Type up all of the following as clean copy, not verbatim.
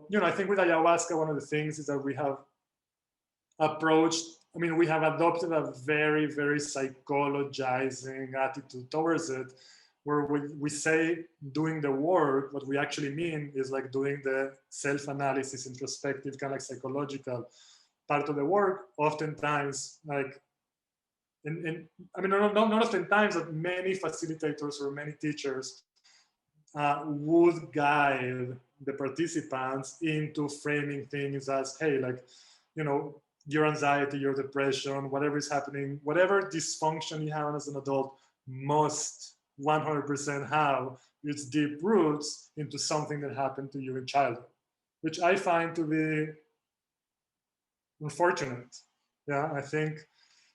you know, I think with ayahuasca, one of the things is that we have approached, I mean, we have adopted a very, very psychologizing attitude towards it, where we say doing the work, what we actually mean is like doing the self-analysis, introspective, kind of like psychological part of the work. Oftentimes, like, I mean, not oftentimes, but many facilitators or many teachers would guide the participants into framing things as, hey, like, you know, your anxiety, your depression, whatever is happening, whatever dysfunction you have as an adult must 100% have its deep roots into something that happened to you in childhood, which I find to be unfortunate. Yeah, I think,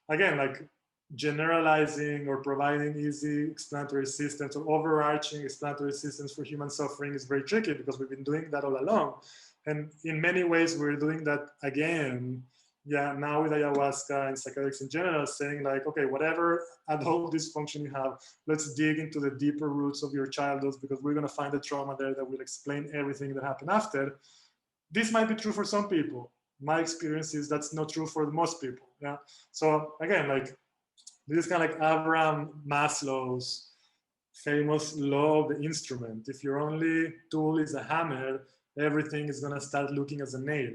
again, like generalizing or providing easy explanatory systems or overarching explanatory systems for human suffering is very tricky, because we've been doing that all along. And in many ways, we're doing that again, yeah, now with ayahuasca and psychedelics in general, saying like, okay, whatever adult dysfunction you have, let's dig into the deeper roots of your childhood, because we're going to find a trauma there that will explain everything that happened after. This might be true for some people. My experience is that's not true for most people. Yeah. So again, like, this is kind of like Abraham Maslow's famous law of the instrument. If your only tool is a hammer, everything is going to start looking as a nail.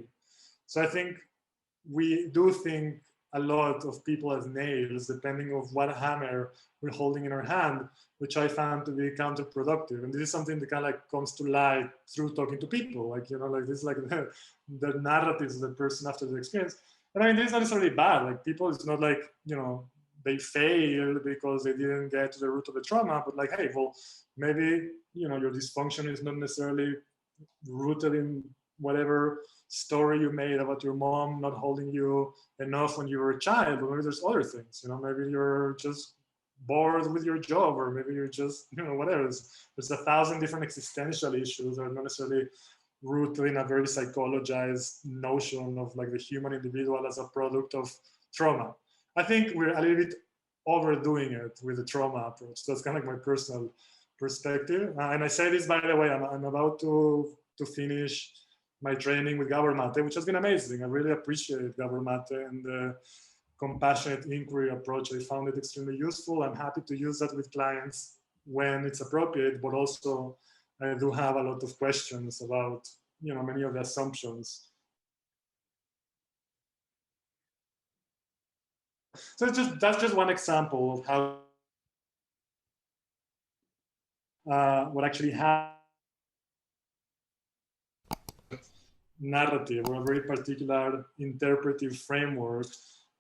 So I think we do think a lot of people as nails, depending of what hammer we're holding in our hand, which I found to be counterproductive. And this is something that kind of like comes to light through talking to people. Like, you know, like this is like the narratives of the person after the experience. And I mean, this is not necessarily bad. Like, people, it's not like, you know, they failed because they didn't get to the root of the trauma, but like, hey, well, maybe, you know, your dysfunction is not necessarily rooted in whatever story you made about your mom not holding you enough when you were a child, but maybe there's other things, you know, maybe you're just bored with your job, or maybe you're just, you know, whatever. There's 1,000 different existential issues that are not necessarily rooted in a very psychologized notion of like the human individual as a product of trauma. I think we're a little bit overdoing it with the trauma approach. That's kind of like my personal perspective. And I say this, by the way, I'm about to finish my training with Gabor Mate, which has been amazing. I really appreciate Gabor Mate and the compassionate inquiry approach. I found it extremely useful. I'm happy to use that with clients when it's appropriate, but also I do have a lot of questions about, you know, many of the assumptions. So that's just one example of how what actually happened. Narrative or a very particular interpretive framework,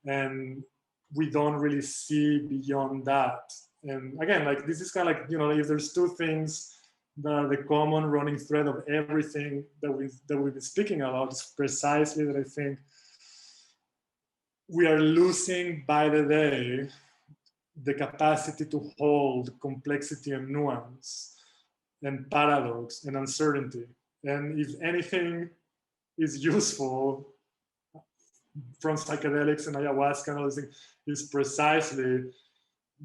and we don't really see beyond that. And again, like, this is kind of like, you know, if there's two things that are the common running thread of everything that we've been speaking about, is precisely that I think we are losing by the day the capacity to hold complexity and nuance and paradox and uncertainty. And if anything is useful from psychedelics and ayahuasca and all these things, is precisely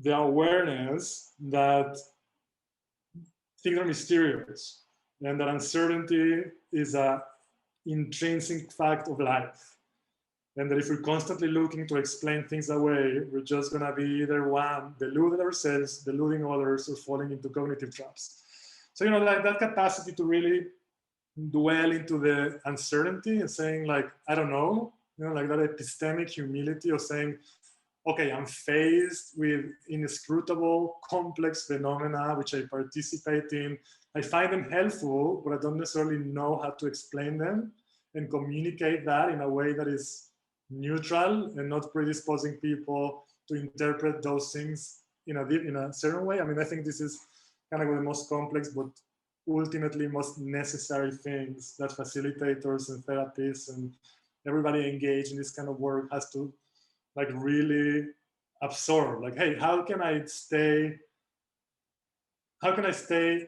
the awareness that things are mysterious and that uncertainty is an intrinsic fact of life. And that if we're constantly looking to explain things away, we're just going to be either one, deluding ourselves, deluding others, or falling into cognitive traps. So, you know, like that capacity to really dwell into the uncertainty and saying like, I don't know, you know, like that epistemic humility of saying, okay, I'm faced with inscrutable, complex phenomena which I participate in. I find them helpful, but I don't necessarily know how to explain them and communicate that in a way that is neutral and not predisposing people to interpret those things in a certain way. I mean, I think this is kind of the most complex, but ultimately most necessary things that facilitators and therapists and everybody engaged in this kind of work has to like really absorb. Like, hey, how can I stay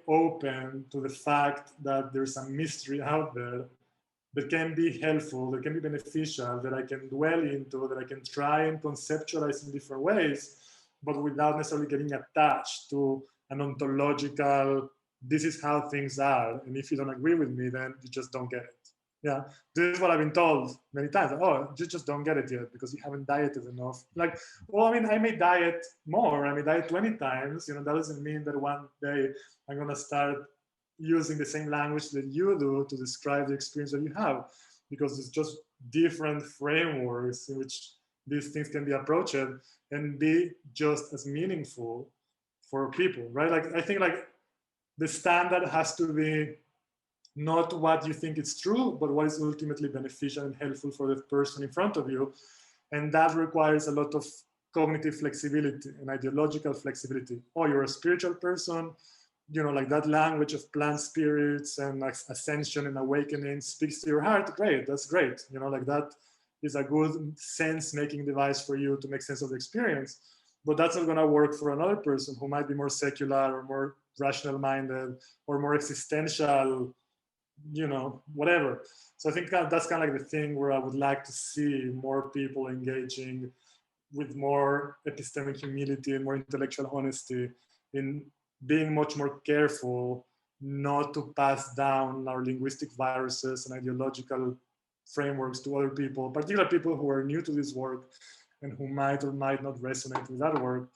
open to the fact that there's a mystery out there that can be helpful, that can be beneficial, that I can dwell into, that I can try and conceptualize in different ways, but without necessarily getting attached to an ontological, this is how things are, and if you don't agree with me, then you just don't get it. Yeah, this is what I've been told many times. Oh, you just don't get it yet because you haven't dieted enough. Like, well, I mean, I may diet more. I may diet 20 times. You know, that doesn't mean that one day I'm gonna start using the same language that you do to describe the experience that you have, because it's just different frameworks in which these things can be approached and be just as meaningful for people, right? Like, I think like the standard has to be not what you think is true, but what is ultimately beneficial and helpful for the person in front of you. And that requires a lot of cognitive flexibility and ideological flexibility. Oh, you're a spiritual person, you know, like that language of plant spirits and like ascension and awakening speaks to your heart. Great, that's great. You know, like that is a good sense making device for you to make sense of the experience. But that's not going to work for another person who might be more secular or more rational minded or more existential, you know, whatever. So I think that's kind of like the thing where I would like to see more people engaging with more epistemic humility and more intellectual honesty in being much more careful not to pass down our linguistic viruses and ideological frameworks to other people, particularly people who are new to this work and who might or might not resonate with that work.